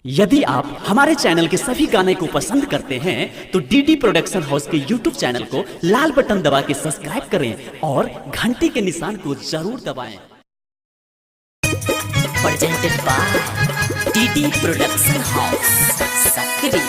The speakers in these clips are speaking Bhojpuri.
यदि आप हमारे चैनल के सभी गाने को पसंद करते हैं तो डीडी प्रोडक्शन हाउस के यूट्यूब चैनल को लाल बटन दबा के सब्सक्राइब करें और घंटी के निशान को जरूर दबाएं। Presented by DD Production House, Sakri.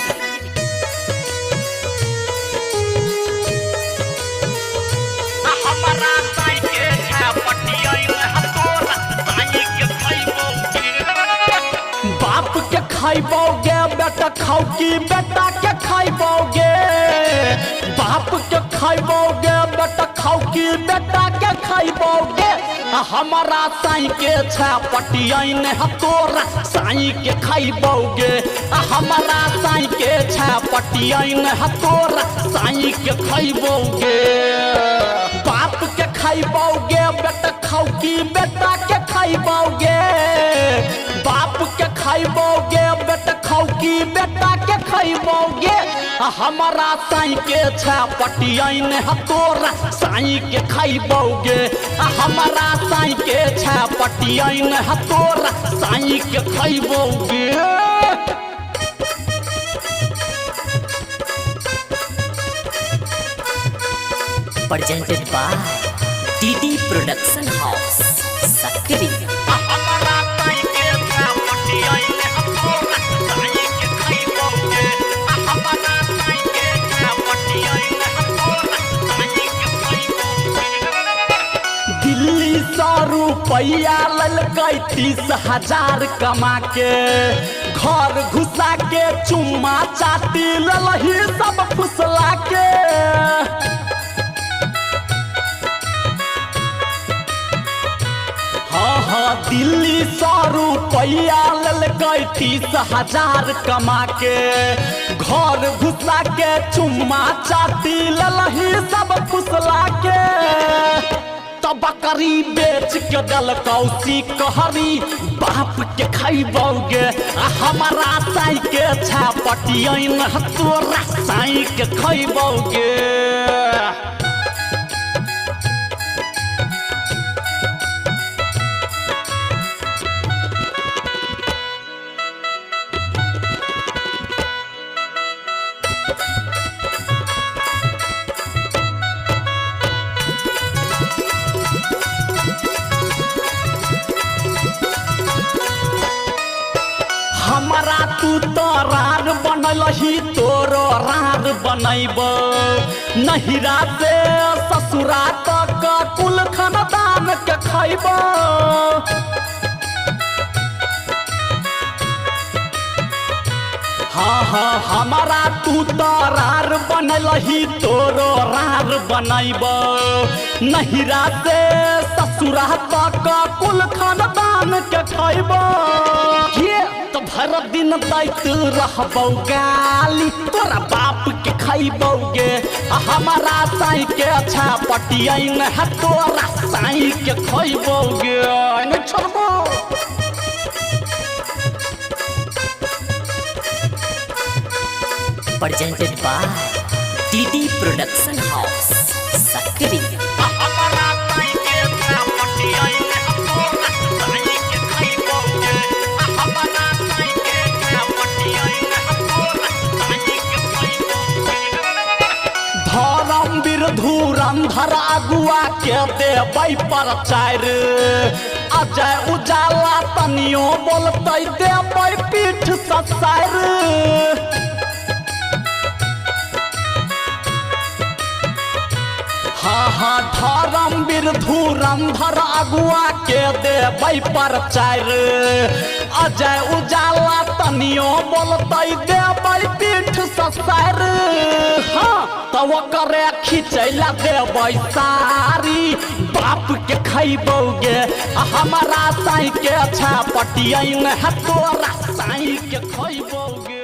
बाप के खाइबोगे बेटा खाओ की बेटा के खाइबोगे, बाप के खाइबोगे बेटा खाओ की बेटा के खाइबोगे। हमारा साई के छपटियन तोरा साई के खाइबोगे, हमारा साई के छपटियन तोरा साई के खाइबोगे। बाप के खाइबोगे बेटा खाओ की बेटा के खाइबोगे, बाप के खाइबोगे बेटा खाओ की बेटा के खाइबोगे। हमारा साई के छपटियन तोरा साई के खाइबोगे, हमारा साई के छपटियन तोरा साई के खाइबोगे। Presented by DD Production House, Sakri. Delhi 100 रुपया ललकै 30,000 कमा के, घर घुसा के चुम्मा चाटी ललही सब फुसला के। हाँ दिल्ली 100 रुपया ललकै 30,000 कमा के, घर घुसा के चुम्मा चाटी ललही सब फुसला के। तो बकरी बेच के दल कौसी कहरी बाप के खाइबोगे, हमारा साई के छपटियन तोरा साई के खाइबोगे। हमारा तू तो रार बनलही तोरो रार बनैब, नहिरा से ससुरा तक कुल खानदान के खैब। हाँ हमारा तू तो रार बनलही तोरो रार बनैब, नहिरा से ससुरा तक कुल खानदान के खैब। तो भर दिन दैत रहबौ गाली तोरा बाप के खाइबोगे, हमारा साई के छपटियन तोरा साई के खाइबोगे। नहीं छोड़बो। Presented by DD Production House, Sakri. Dharmveer धुरंधर अगुआ के देबै प्रचार, अजय उजाला तनियो बोलतै देबै पीठ ससार। हाँ धर्मवीर धुरंधर अगुआ के देबै प्रचार, अजय उजाला तनियो बोलतै देबै पीठ ससार। हाँ तो करे खिचैला देबै सारी बाप के खाइबोगे, हमारा साई के छपटियन तोरा साई के खाइबोगे।